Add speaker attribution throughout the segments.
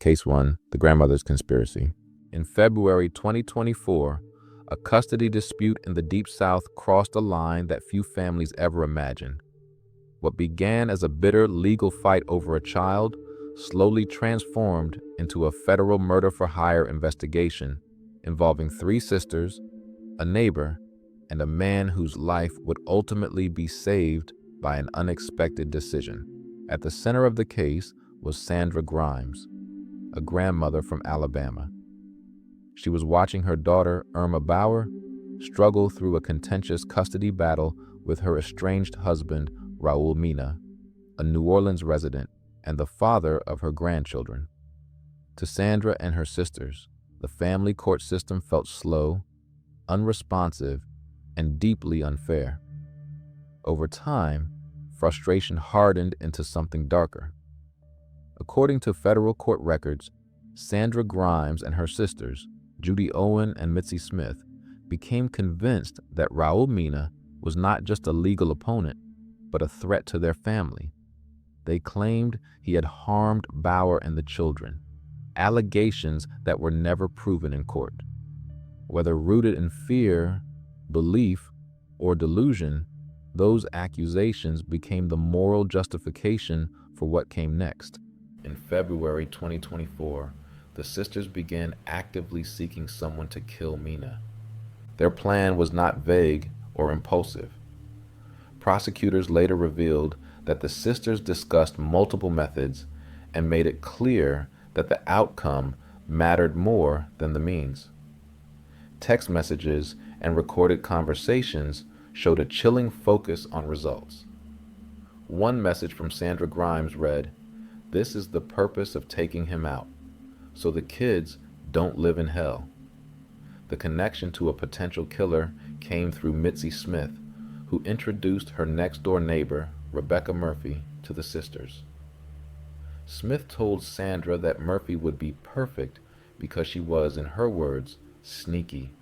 Speaker 1: Case 1, The Grandmother's Conspiracy. In February 2024, a custody dispute in the Deep South crossed a line that few families ever imagined. What began as a bitter legal fight over a child slowly transformed into a federal murder-for-hire investigation involving 3 sisters, a neighbor, and a man whose life would ultimately be saved by an unexpected decision. At the center of the case was Sandra Grimes, a grandmother from Alabama. She was watching her daughter, Irma Bauer, struggle through a contentious custody battle with her estranged husband, Raul Mina, a New Orleans resident and the father of her grandchildren. To Sandra and her sisters, the family court system felt slow, unresponsive, and deeply unfair. Over time, frustration hardened into something darker. According to federal court records, Sandra Grimes and her sisters, Judy Owen and Mitzi Smith, became convinced that Raul Mina was not just a legal opponent, but a threat to their family. They claimed he had harmed Bauer and the children, allegations that were never proven in court. Whether rooted in fear, belief, or delusion, those accusations became the moral justification for what came next. In February 2024, the sisters began actively seeking someone to kill Mina. Their plan was not vague or impulsive. Prosecutors later revealed that the sisters discussed multiple methods and made it clear that the outcome mattered more than the means. Text messages and recorded conversations showed a chilling focus on results. One message from Sandra Grimes read, "This is the purpose of taking him out, so the kids don't live in hell." The connection to a potential killer came through Mitzi Smith, who introduced her next-door neighbor, Rebecca Murphy, to the sisters. Smith told Sandra that Murphy would be perfect because she was, in her words, sneaky.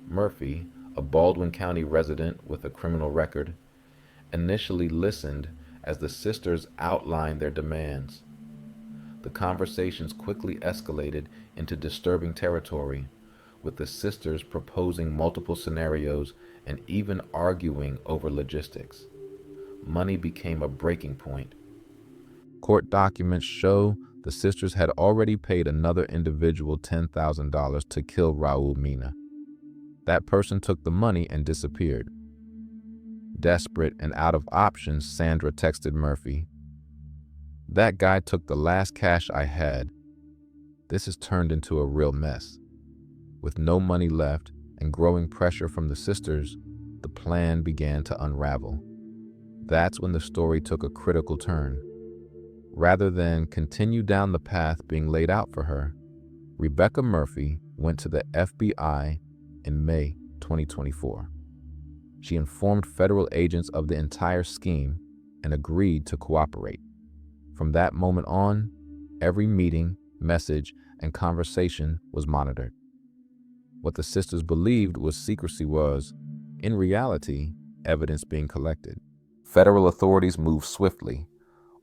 Speaker 1: Murphy, a Baldwin County resident with a criminal record, initially listened as the sisters outlined their demands. The conversations quickly escalated into disturbing territory, with the sisters proposing multiple scenarios and even arguing over logistics. Money became a breaking point. Court documents show the sisters had already paid another individual $10,000 to kill Raul Mina. That person took the money and disappeared. Desperate and out of options, Sandra texted Murphy, "That guy took the last cash I had. This has turned into a real mess." With no money left and growing pressure from the sisters, the plan began to unravel. That's when the story took a critical turn. Rather than continue down the path being laid out for her, Rebecca Murphy went to the FBI in May 2024. She informed federal agents of the entire scheme and agreed to cooperate. From that moment on, every meeting, message, and conversation was monitored. What the sisters believed was secrecy was, in reality, evidence being collected. Federal authorities moved swiftly.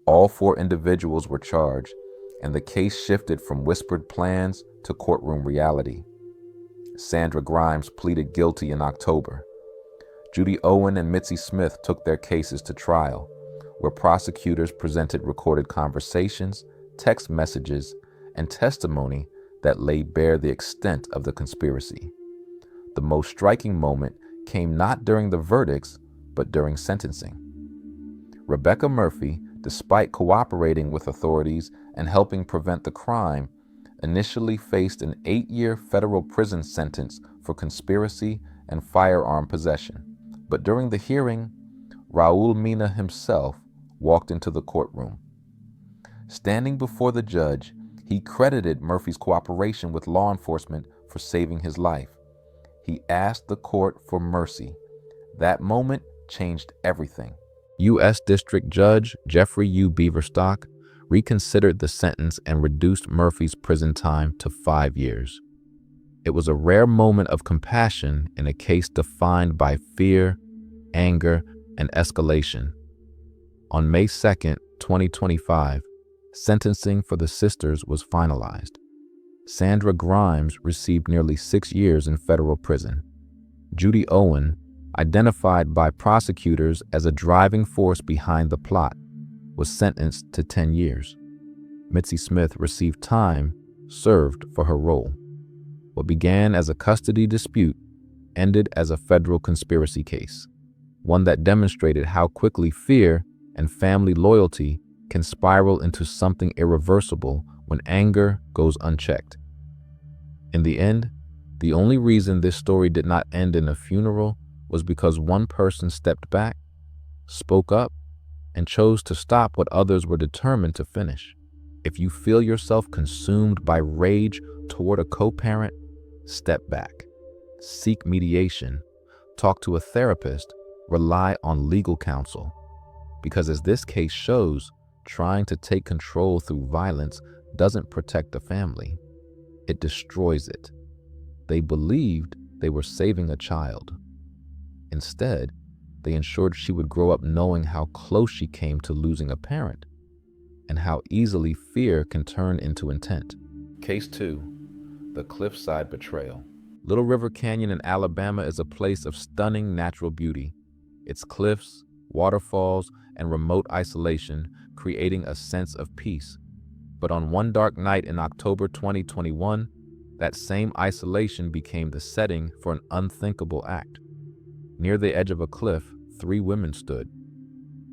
Speaker 1: All 4 individuals were charged, and the case shifted from whispered plans to courtroom reality. Sandra Grimes pleaded guilty in October. Judy Owen and Mitzi Smith took their cases to trial, where prosecutors presented recorded conversations, text messages, and testimony that laid bare the extent of the conspiracy. The most striking moment came not during the verdicts, but during sentencing. Rebecca Murphy, despite cooperating with authorities and helping prevent the crime, initially faced an 8-year federal prison sentence for conspiracy and firearm possession. But during the hearing, Raul Mina himself walked into the courtroom. Standing before the judge, he credited Murphy's cooperation with law enforcement for saving his life. He asked the court for mercy. That moment changed everything. U.S. District Judge Jeffrey U. Beaverstock reconsidered the sentence and reduced Murphy's prison time to 5 years. It was a rare moment of compassion in a case defined by fear, anger, and escalation. On May 2nd, 2025, Sentencing for the sisters was finalized. Sandra Grimes received nearly 6 years in federal prison. Judy Owen, identified by prosecutors as a driving force behind the plot, was sentenced to 10 years. Mitzi Smith received time served for her role. What began as a custody dispute ended as a federal conspiracy case, one that demonstrated how quickly fear and family loyalty can spiral into something irreversible when anger goes unchecked. In the end, the only reason this story did not end in a funeral was because one person stepped back, spoke up, and chose to stop what others were determined to finish. If you feel yourself consumed by rage toward a co-parent, step back. Seek mediation, talk to a therapist, rely on legal counsel. Because as this case shows, trying to take control through violence doesn't protect the family. It destroys it. They believed they were saving a child. Instead, they ensured she would grow up knowing how close she came to losing a parent and how easily fear can turn into intent. Case 2. The Cliffside Betrayal. Little River Canyon in Alabama is a place of stunning natural beauty. Its cliffs, waterfalls, and remote isolation creating a sense of peace. But on one dark night in October 2021, that same isolation became the setting for an unthinkable act. Near the edge of a cliff, 3 women stood.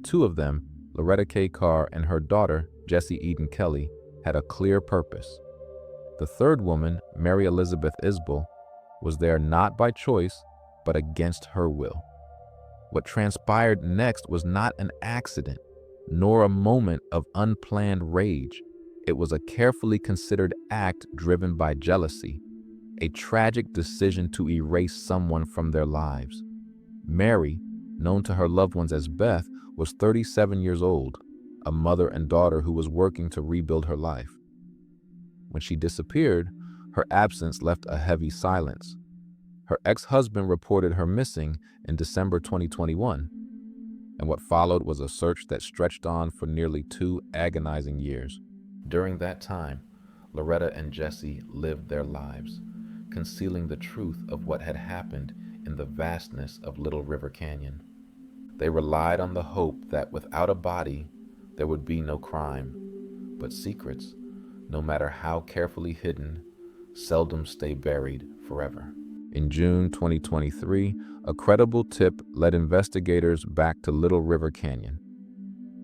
Speaker 1: 2 of them, Loretta K. Carr and her daughter, Jessie Eden Kelly, had a clear purpose. The 3rd woman, Mary Elizabeth Isbell, was there not by choice, but against her will. What transpired next was not an accident, nor a moment of unplanned rage. It was a carefully considered act driven by jealousy, a tragic decision to erase someone from their lives. Mary, known to her loved ones as Beth, was 37 years old, a mother and daughter who was working to rebuild her life. When she disappeared, her absence left a heavy silence. Her ex-husband reported her missing in December 2021, and what followed was a search that stretched on for nearly 2 agonizing years. During that time, Loretta and Jessie lived their lives, concealing the truth of what had happened in the vastness of Little River Canyon. They relied on the hope that without a body, there would be no crime. But secrets, no matter how carefully hidden, seldom stay buried forever. In June 2023, a credible tip led investigators back to Little River Canyon.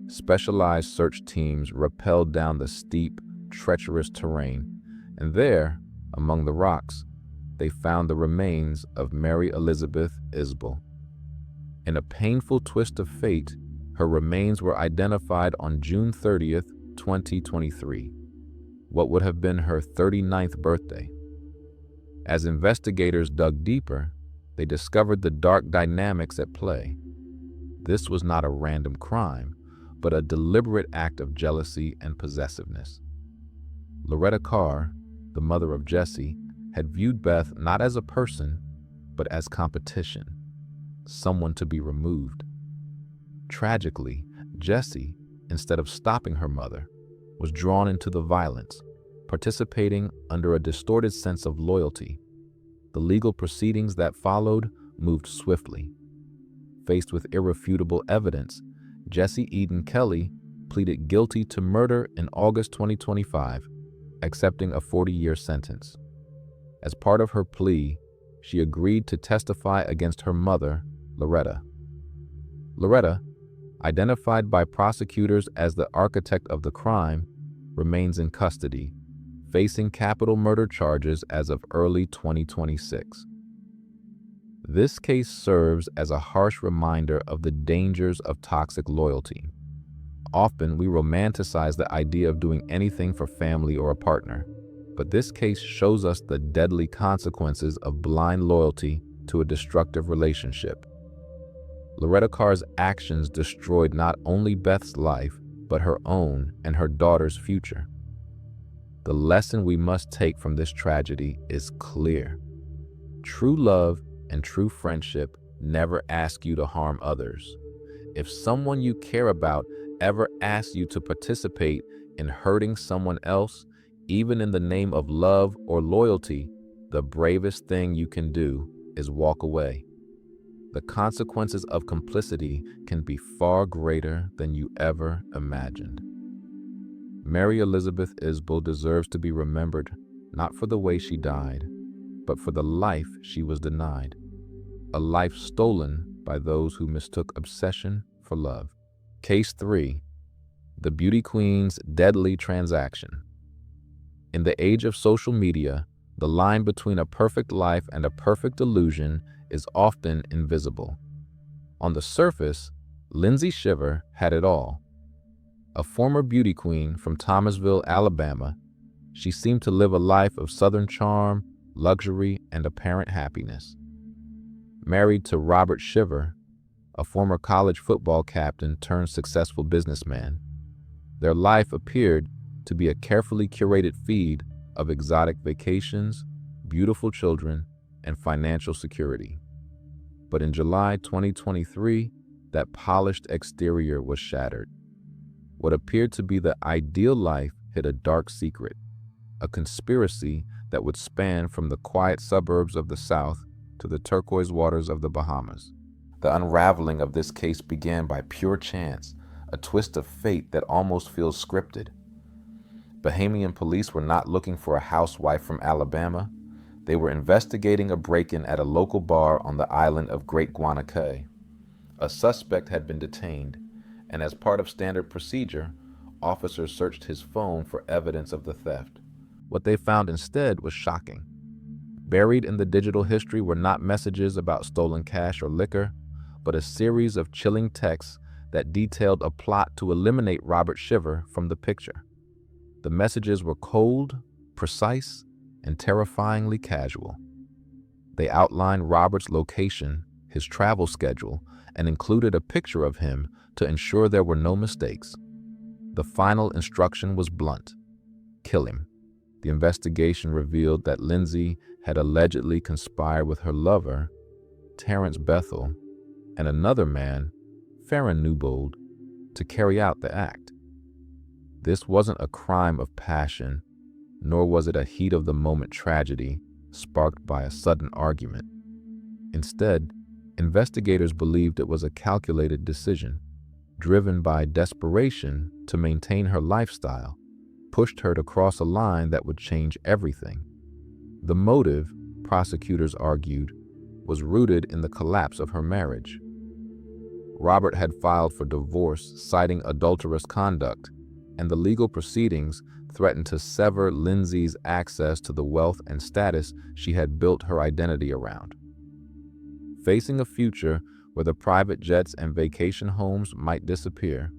Speaker 1: Specialized search teams rappelled down the steep, treacherous terrain, and there, among the rocks, they found the remains of Mary Elizabeth Isbell. In a painful twist of fate, her remains were identified on June 30th, 2023, what would have been her 39th birthday. As investigators dug deeper, they discovered the dark dynamics at play. This was not a random crime, but a deliberate act of jealousy and possessiveness. Loretta Carr, the mother of Jessie, had viewed Beth not as a person, but as competition, someone to be removed. Tragically, Jessie, instead of stopping her mother, was drawn into the violence, participating under a distorted sense of loyalty. The legal proceedings that followed moved swiftly. Faced with irrefutable evidence, Jessie Eden Kelly pleaded guilty to murder in August 2025, accepting a 40-year sentence. As part of her plea, she agreed to testify against her mother, Loretta. Loretta, identified by prosecutors as the architect of the crime, remains in custody, facing capital murder charges as of early 2026. This case serves as a harsh reminder of the dangers of toxic loyalty. Often we romanticize the idea of doing anything for family or a partner, but this case shows us the deadly consequences of blind loyalty to a destructive relationship. Loretta Carr's actions destroyed not only Beth's life, but her own and her daughter's future. The lesson we must take from this tragedy is clear. True love and true friendship never ask you to harm others. If someone you care about ever asks you to participate, In hurting someone else, even in the name of love or loyalty, the bravest thing you can do is walk away. The consequences of complicity can be far greater than you ever imagined. Mary Elizabeth Isbell deserves to be remembered not for the way she died, but for the life she was denied, a life stolen by those who mistook obsession for love. Case 3. The Beauty Queen's Deadly Transaction. In the age of social media, the line between a perfect life and a perfect illusion is often invisible. On the surface, Lindsay Shiver had it all. A former beauty queen from Thomasville, Alabama, she seemed to live a life of Southern charm, luxury, and apparent happiness. Married to Robert Shiver, a former college football captain turned successful businessman, their life appeared to be a carefully curated feed of exotic vacations, beautiful children, and financial security. But in July 2023, that polished exterior was shattered. What appeared to be the ideal life hid a dark secret, a conspiracy that would span from the quiet suburbs of the South to the turquoise waters of the Bahamas. The unraveling of this case began by pure chance, a twist of fate that almost feels scripted. Bahamian police were not looking for a housewife from Alabama. They were investigating a break-in at a local bar on the island of Great Guanacaste. A suspect had been detained, and as part of standard procedure, officers searched his phone for evidence of the theft. What they found instead was shocking. Buried in the digital history were not messages about stolen cash or liquor, but a series of chilling texts that detailed a plot to eliminate Robert Shiver from the picture. The messages were cold, precise, and terrifyingly casual. They outlined Robert's location, his travel schedule, and included a picture of him to ensure there were no mistakes. The final instruction was blunt: kill him. The investigation revealed that Lindsay had allegedly conspired with her lover, Terrence Bethel, and another man, Farron Newbold, to carry out the act. This wasn't a crime of passion, nor was it a heat-of-the-moment tragedy sparked by a sudden argument. Instead, investigators believed it was a calculated decision, driven by desperation to maintain her lifestyle, pushed her to cross a line that would change everything. The motive, prosecutors argued, was rooted in the collapse of her marriage. Robert had filed for divorce, citing adulterous conduct, and the legal proceedings threatened to sever Lindsay's access to the wealth and status she had built her identity around. Facing a future where the private jets and vacation homes might disappear,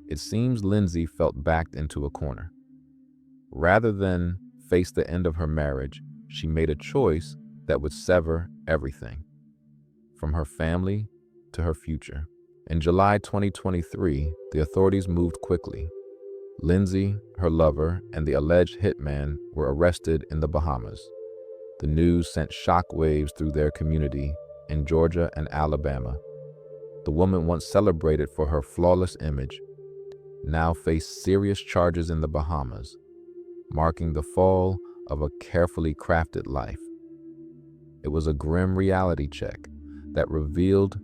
Speaker 1: it seems Lindsay felt backed into a corner. Rather than face the end of her marriage, she made a choice that would sever everything, from her family to her future. In July 2023, the authorities moved quickly. Lindsay, her lover, and the alleged hitman were arrested in the Bahamas. The news sent shockwaves through their community in Georgia and Alabama. The woman once celebrated for her flawless image now faced serious charges in the Bahamas, marking the fall of a carefully crafted life. It was a grim reality check that revealed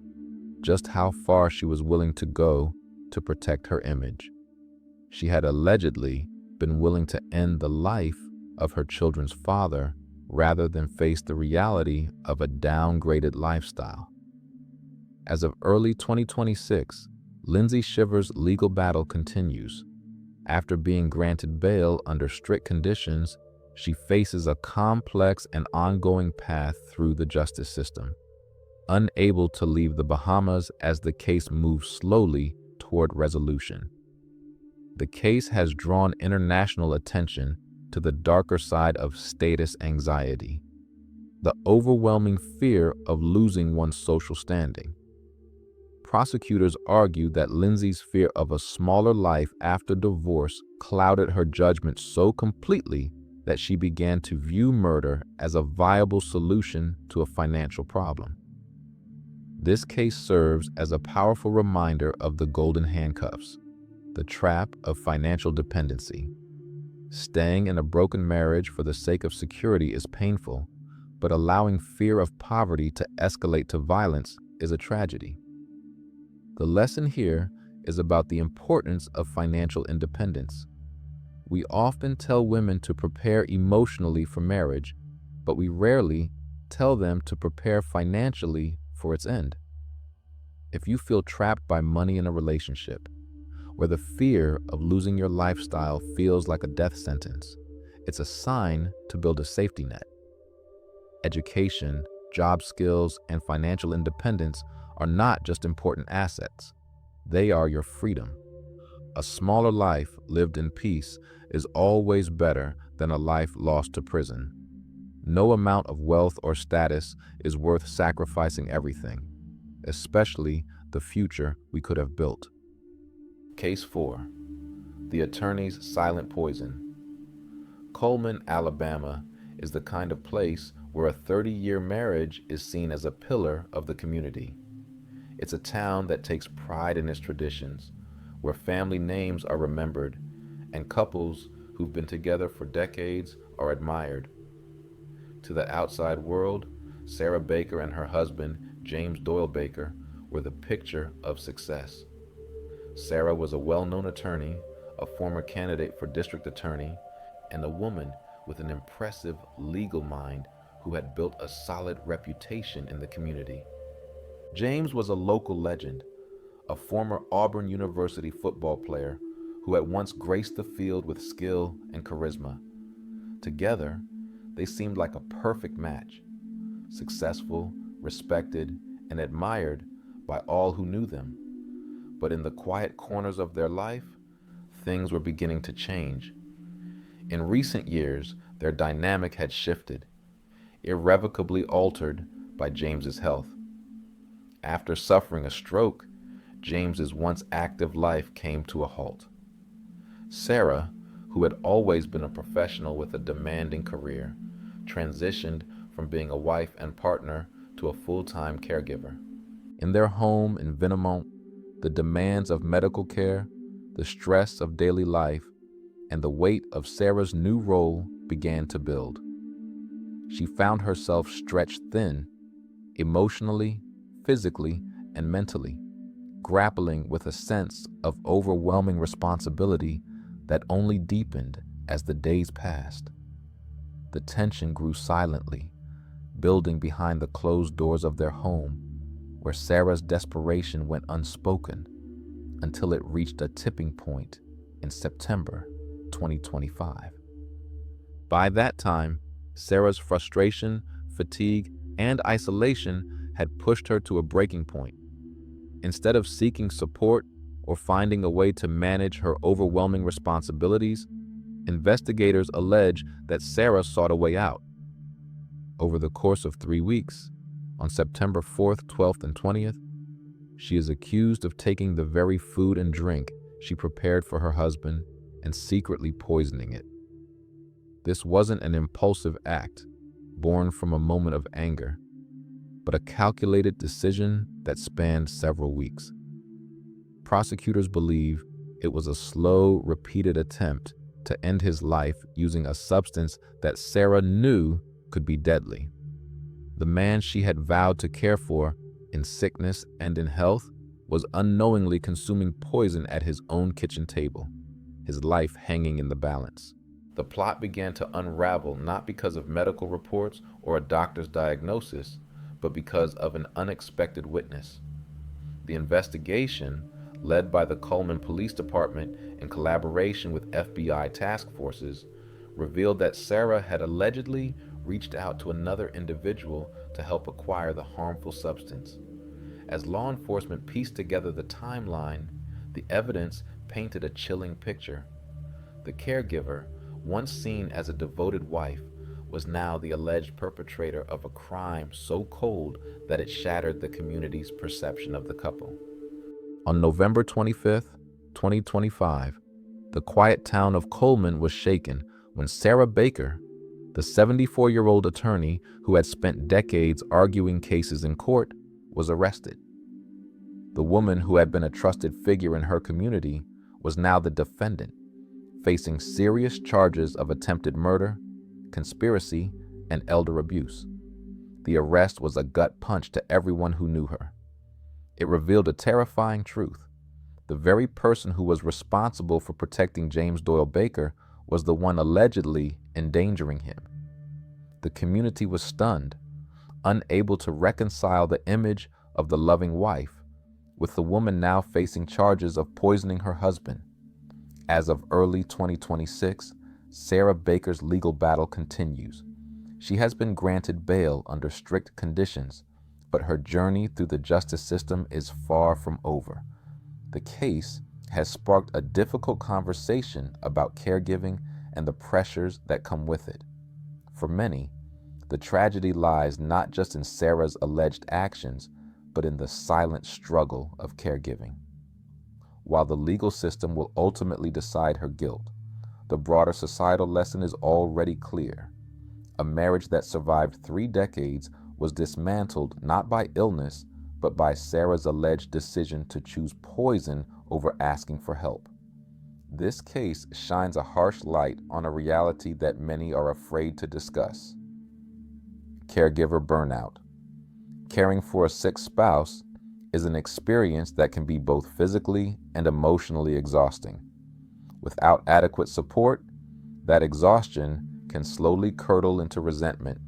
Speaker 1: just how far she was willing to go to protect her image. She had allegedly been willing to end the life of her children's father rather than face the reality of a downgraded lifestyle. As of early 2026, Lindsay Shiver's legal battle continues. After being granted bail under strict conditions, she faces a complex and ongoing path through the justice system, unable to leave the Bahamas as the case moves slowly toward resolution. The case has drawn international attention to the darker side of status anxiety, the overwhelming fear of losing one's social standing. Prosecutors argue that Lindsay's fear of a smaller life after divorce clouded her judgment so completely that she began to view murder as a viable solution to a financial problem. This case serves as a powerful reminder of the golden handcuffs. The trap of financial dependency. Staying in a broken marriage for the sake of security is painful, but allowing fear of poverty to escalate to violence is a tragedy. The lesson here is about the importance of financial independence. We often tell women to prepare emotionally for marriage, but we rarely tell them to prepare financially for its end. If you feel trapped by money in a relationship, where the fear of losing your lifestyle feels like a death sentence, it's a sign to build a safety net. Education, job skills, and financial independence are not just important assets. They are your freedom. A smaller life lived in peace is always better than a life lost to prison. No amount of wealth or status is worth sacrificing everything, especially the future we could have built. Case 4. The Attorney's Silent Poison. Coleman, Alabama is the kind of place where a 30-year marriage is seen as a pillar of the community. It's a town that takes pride in its traditions, where family names are remembered and couples who've been together for decades are admired. To the outside world, Sarah Baker and her husband, James Doyle Baker, were the picture of success. Sarah was a well-known attorney, a former candidate for district attorney, and a woman with an impressive legal mind who had built a solid reputation in the community. James was a local legend, a former Auburn University football player who had once graced the field with skill and charisma. Together, they seemed like a perfect match, successful, respected, and admired by all who knew them. But in the quiet corners of their life, things were beginning to change. In recent years, their dynamic had shifted, irrevocably altered by James's health. After suffering a stroke, James's once active life came to a halt. Sarah, who had always been a professional with a demanding career, transitioned from being a wife and partner to a full-time caregiver. In their home in Vinemont, the demands of medical care, the stress of daily life, and the weight of Sarah's new role began to build. She found herself stretched thin, emotionally, physically, and mentally, grappling with a sense of overwhelming responsibility that only deepened as the days passed. The tension grew silently, building behind the closed doors of their home, where Sarah's desperation went unspoken until it reached a tipping point in September 2025. By that time, Sarah's frustration, fatigue, and isolation had pushed her to a breaking point. Instead of seeking support or finding a way to manage her overwhelming responsibilities, investigators allege that Sarah sought a way out. Over the course of 3 weeks, on September 4th, 12th, and 20th, she is accused of taking the very food and drink she prepared for her husband and secretly poisoning it. This wasn't an impulsive act, born from a moment of anger, but a calculated decision that spanned several weeks. Prosecutors believe it was a slow, repeated attempt to end his life using a substance that Sarah knew could be deadly. The man she had vowed to care for, in sickness and in health, was unknowingly consuming poison at his own kitchen table, his life hanging in the balance. The plot began to unravel not because of medical reports or a doctor's diagnosis, but because of an unexpected witness. The investigation, led by the Coleman Police Department in collaboration with FBI task forces, revealed that Sarah had allegedly reached out to another individual to help acquire the harmful substance. As law enforcement pieced together the timeline, the evidence painted a chilling picture. The caregiver, once seen as a devoted wife, was now the alleged perpetrator of a crime so cold that it shattered the community's perception of the couple. On November 25th, 2025, the quiet town of Coleman was shaken when Sarah Baker, the 74-year-old attorney who had spent decades arguing cases in court, was arrested. The woman who had been a trusted figure in her community was now the defendant, facing serious charges of attempted murder, conspiracy, and elder abuse. The arrest was a gut punch to everyone who knew her. It revealed a terrifying truth. The very person who was responsible for protecting James Doyle Baker was the one allegedly endangering him. The community was stunned, unable to reconcile the image of the loving wife with the woman now facing charges of poisoning her husband. As of early 2026, Sarah Baker's legal battle continues. She has been granted bail under strict conditions, but her journey through the justice system is far from over. The case has sparked a difficult conversation about caregiving and the pressures that come with it. For many, the tragedy lies not just in Sarah's alleged actions, but in the silent struggle of caregiving. While the legal system will ultimately decide her guilt, the broader societal lesson is already clear. A marriage that survived 3 decades was dismantled not by illness, but by Sarah's alleged decision to choose poison over asking for help. This case shines a harsh light on a reality that many are afraid to discuss. Caregiver burnout. Caring for a sick spouse is an experience that can be both physically and emotionally exhausting. Without adequate support, that exhaustion can slowly curdle into resentment,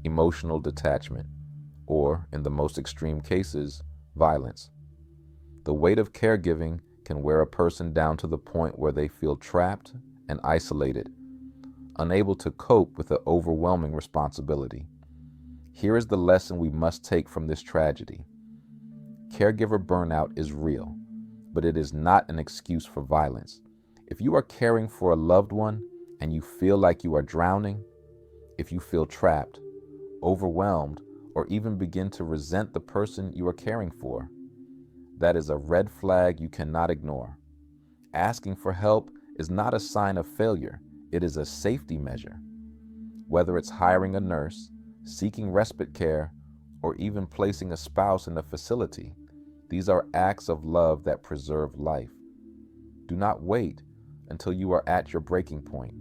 Speaker 1: emotional detachment, or, in the most extreme cases, violence. The weight of caregiving can wear a person down to the point where they feel trapped and isolated, unable to cope with the overwhelming responsibility. Here is the lesson we must take from this tragedy. Caregiver burnout is real, but it is not an excuse for violence. If you are caring for a loved one and you feel like you are drowning, if you feel trapped, overwhelmed, or even begin to resent the person you are caring for, that is a red flag you cannot ignore. Asking for help is not a sign of failure, it is a safety measure. Whether it's hiring a nurse, seeking respite care, or even placing a spouse in a facility, these are acts of love that preserve life. Do not wait until you are at your breaking point.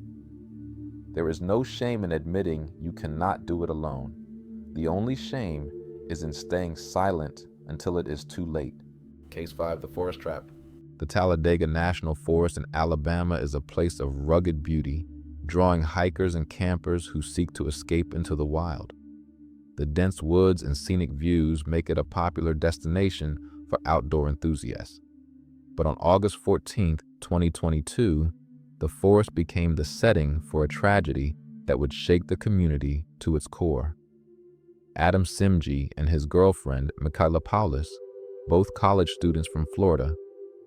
Speaker 1: There is no shame in admitting you cannot do it alone. The only shame is in staying silent until it is too late. Case 5, the Forest Trap. The Talladega National Forest in Alabama is a place of rugged beauty, drawing hikers and campers who seek to escape into the wild. The dense woods and scenic views make it a popular destination for outdoor enthusiasts. But on August 14, 2022, the forest became the setting for a tragedy that would shake the community to its core. Adam Simji and his girlfriend, Michaela Paulus, both college students from Florida,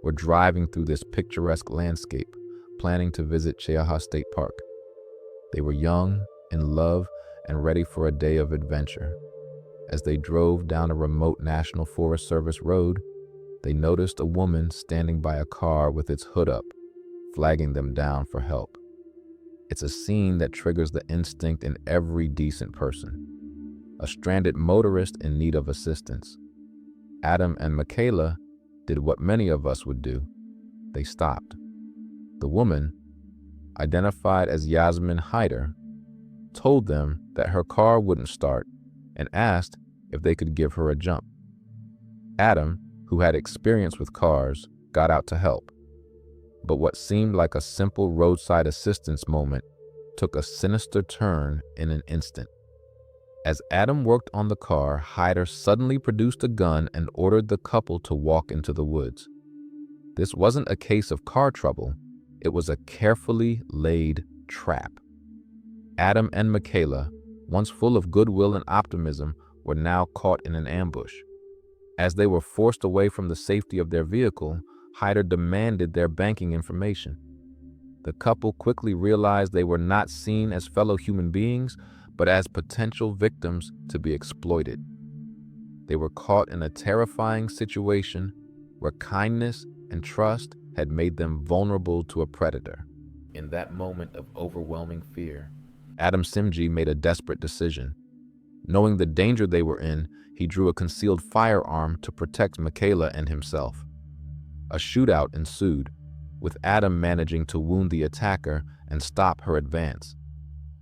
Speaker 1: were driving through this picturesque landscape, planning to visit Cheaha State Park. They were young, in love, and ready for a day of adventure. As they drove down a remote National Forest Service road, they noticed a woman standing by a car with its hood up, flagging them down for help. It's a scene that triggers the instinct in every decent person. A stranded motorist in need of assistance. Adam and Michaela did what many of us would do. They stopped. The woman, identified as Yasmin Hyder, told them that her car wouldn't start and asked if they could give her a jump. Adam, who had experience with cars, got out to help. But what seemed like a simple roadside assistance moment took a sinister turn in an instant. As Adam worked on the car, Hyder suddenly produced a gun and ordered the couple to walk into the woods. This wasn't a case of car trouble, it was a carefully laid trap. Adam and Michaela, once full of goodwill and optimism, were now caught in an ambush. As they were forced away from the safety of their vehicle, Hyder demanded their banking information. The couple quickly realized they were not seen as fellow human beings, but as potential victims to be exploited. They were caught in a terrifying situation where kindness and trust had made them vulnerable to a predator. In that moment of overwhelming fear, Adam Simji made a desperate decision. Knowing the danger they were in, he drew a concealed firearm to protect Michaela and himself. A shootout ensued, with Adam managing to wound the attacker and stop her advance.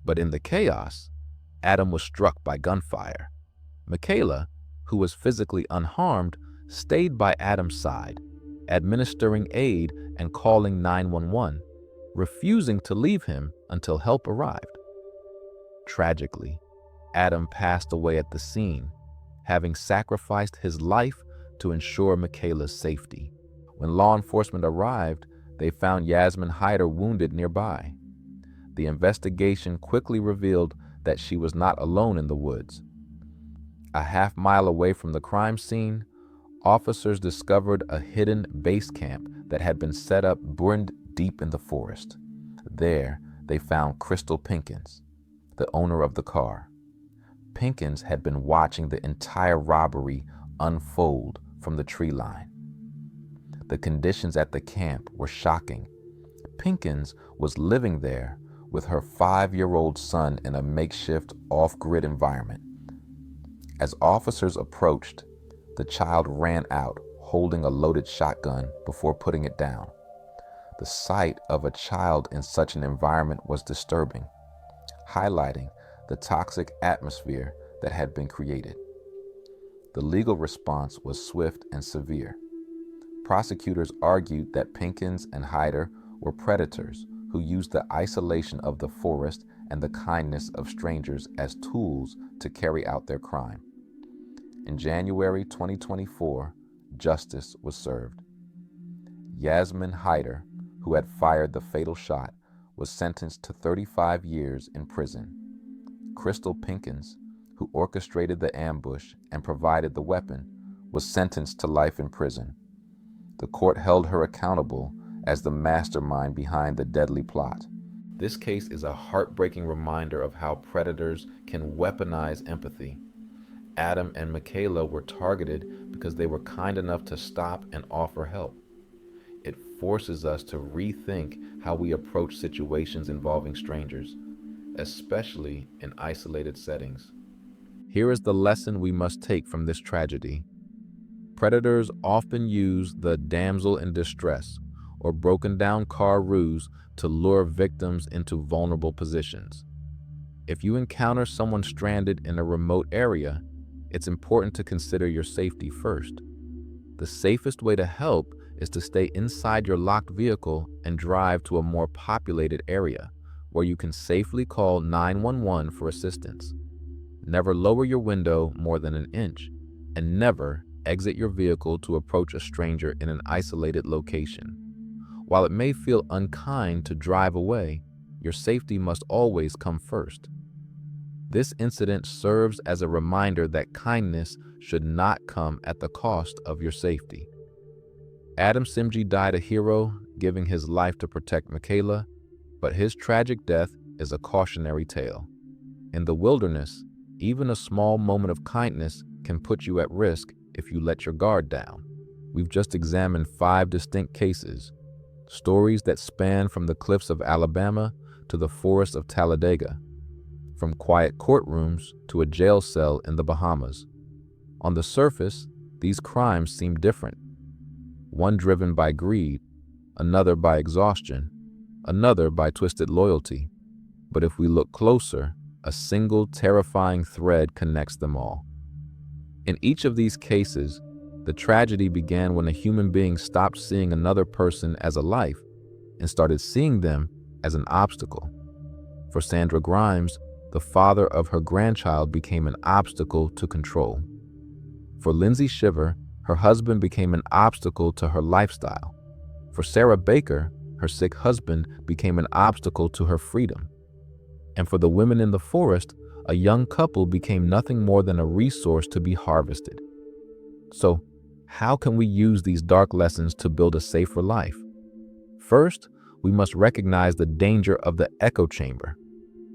Speaker 1: But in the chaos, Adam was struck by gunfire. Michaela, who was physically unharmed, stayed by Adam's side, administering aid and calling 911, refusing to leave him until help arrived. Tragically, Adam passed away at the scene, having sacrificed his life to ensure Michaela's safety. When law enforcement arrived, they found Yasmin Hyder wounded nearby. The investigation quickly revealed that she was not alone in the woods. A half-mile away from the crime scene, officers discovered a hidden base camp that had been set up buried deep in the forest. There, they found Crystal Pinkins, the owner of the car. Pinkins had been watching the entire robbery unfold from the tree line. The conditions at the camp were shocking. Pinkins was living there with her 5-year-old son in a makeshift off-grid environment. As officers approached, the child ran out holding a loaded shotgun before putting it down. The sight of a child in such an environment was disturbing, highlighting the toxic atmosphere that had been created. The legal response was swift and severe. Prosecutors argued that Pinkins and Hyder were predators who used the isolation of the forest and the kindness of strangers as tools to carry out their crime. In January 2024, justice was served. Yasmin Hyder, who had fired the fatal shot, was sentenced to 35 years in prison. Crystal Pinkins, who orchestrated the ambush and provided the weapon, was sentenced to life in prison. The court held her accountable as the mastermind behind the deadly plot. This case is a heartbreaking reminder of how predators can weaponize empathy. Adam and Michaela were targeted because they were kind enough to stop and offer help. It forces us to rethink how we approach situations involving strangers, especially in isolated settings. Here is the lesson we must take from this tragedy. Predators often use the damsel in distress or broken down car ruse to lure victims into vulnerable positions. If you encounter someone stranded in a remote area, it's important to consider your safety first. The safest way to help is to stay inside your locked vehicle and drive to a more populated area where you can safely call 911 for assistance. Never lower your window more than an inch, and never exit your vehicle to approach a stranger in an isolated location. While it may feel unkind to drive away, your safety must always come first. This incident serves as a reminder that kindness should not come at the cost of your safety. Adam Simji died a hero, giving his life to protect Michaela, but his tragic death is a cautionary tale. In the wilderness, even a small moment of kindness can put you at risk if you let your guard down. We've just examined 5 distinct cases, stories that span from the cliffs of Alabama to the forests of Talladega, from quiet courtrooms to a jail cell in the Bahamas. On the surface, these crimes seem different. One driven by greed, another by exhaustion, another by twisted loyalty. But if we look closer, a single terrifying thread connects them all. In each of these cases, the tragedy began when a human being stopped seeing another person as a life and started seeing them as an obstacle. For Sandra Grimes, the father of her grandchild became an obstacle to control. For Lindsay Shiver, her husband became an obstacle to her lifestyle. For Sarah Baker, her sick husband became an obstacle to her freedom. And for the women in the forest, a young couple became nothing more than a resource to be harvested. So, how can we use these dark lessons to build a safer life? First, we must recognize the danger of the echo chamber.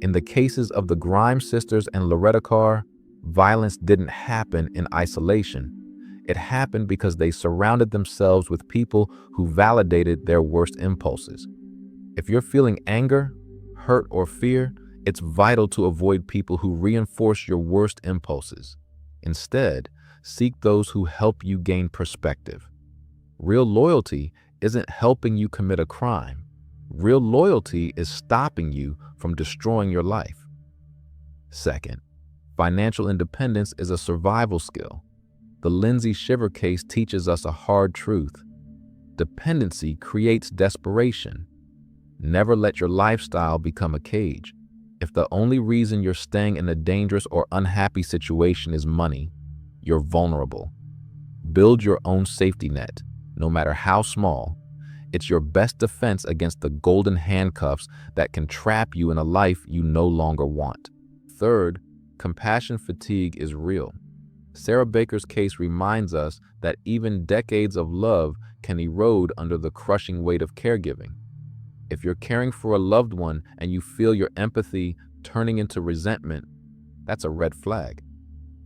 Speaker 1: In the cases of the Grimes sisters and Loretta Carr, violence didn't happen in isolation. It happened because they surrounded themselves with people who validated their worst impulses. If you're feeling anger, hurt, or fear, it's vital to avoid people who reinforce your worst impulses. Instead, seek those who help you gain perspective. Real loyalty isn't helping you commit a crime. Real loyalty is stopping you from destroying your life. Second, financial independence is a survival skill. The Lindsay Shiver case teaches us a hard truth. Dependency creates desperation. Never let your lifestyle become a cage. If the only reason you're staying in a dangerous or unhappy situation is money, you're vulnerable. Build your own safety net, no matter how small. It's your best defense against the golden handcuffs that can trap you in a life you no longer want. Third, compassion fatigue is real. Sarah Baker's case reminds us that even decades of love can erode under the crushing weight of caregiving. If you're caring for a loved one and you feel your empathy turning into resentment, that's a red flag.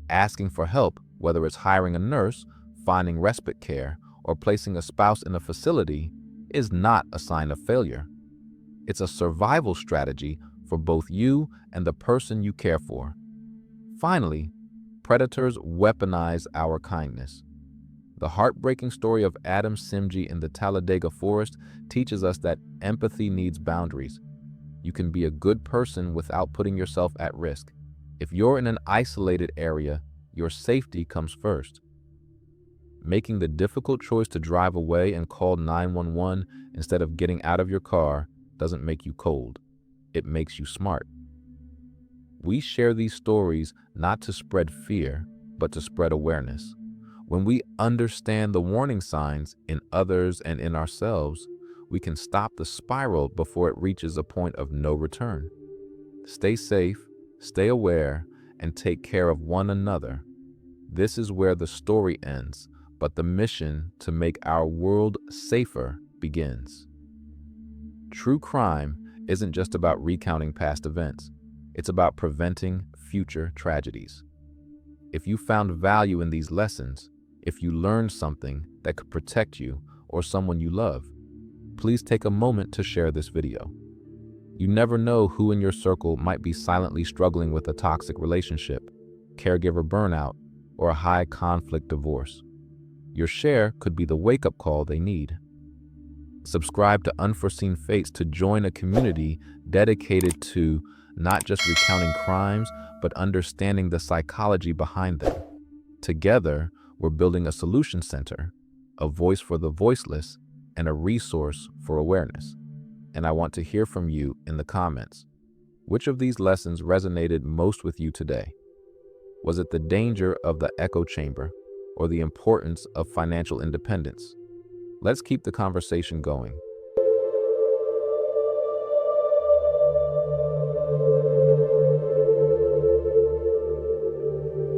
Speaker 1: Asking for help, whether it's hiring a nurse, finding respite care, or placing a spouse in a facility, is not a sign of failure. It's a survival strategy for both you and the person you care for. Finally, predators weaponize our kindness. The heartbreaking story of Adam Simji in the Talladega Forest teaches us that empathy needs boundaries. You can be a good person without putting yourself at risk. If you're in an isolated area, your safety comes first. Making the difficult choice to drive away and call 911 instead of getting out of your car doesn't make you cold. It makes you smart. We share these stories not to spread fear, but to spread awareness. When we understand the warning signs in others and in ourselves, we can stop the spiral before it reaches a point of no return. Stay safe, stay aware, and take care of one another. This is where the story ends, but the mission to make our world safer begins. True crime isn't just about recounting past events. It's about preventing future tragedies. If you found value in these lessons, if you learned something that could protect you or someone you love, please take a moment to share this video. You never know who in your circle might be silently struggling with a toxic relationship, caregiver burnout, or a high conflict divorce. Your share could be the wake-up call they need. Subscribe to Unforeseen Fates to join a community dedicated to not just recounting crimes, but understanding the psychology behind them. Together, we're building a solution center, a voice for the voiceless, and a resource for awareness. And I want to hear from you in the comments. Which of these lessons resonated most with you today? Was it the danger of the echo chamber or the importance of financial independence? Let's keep the conversation going.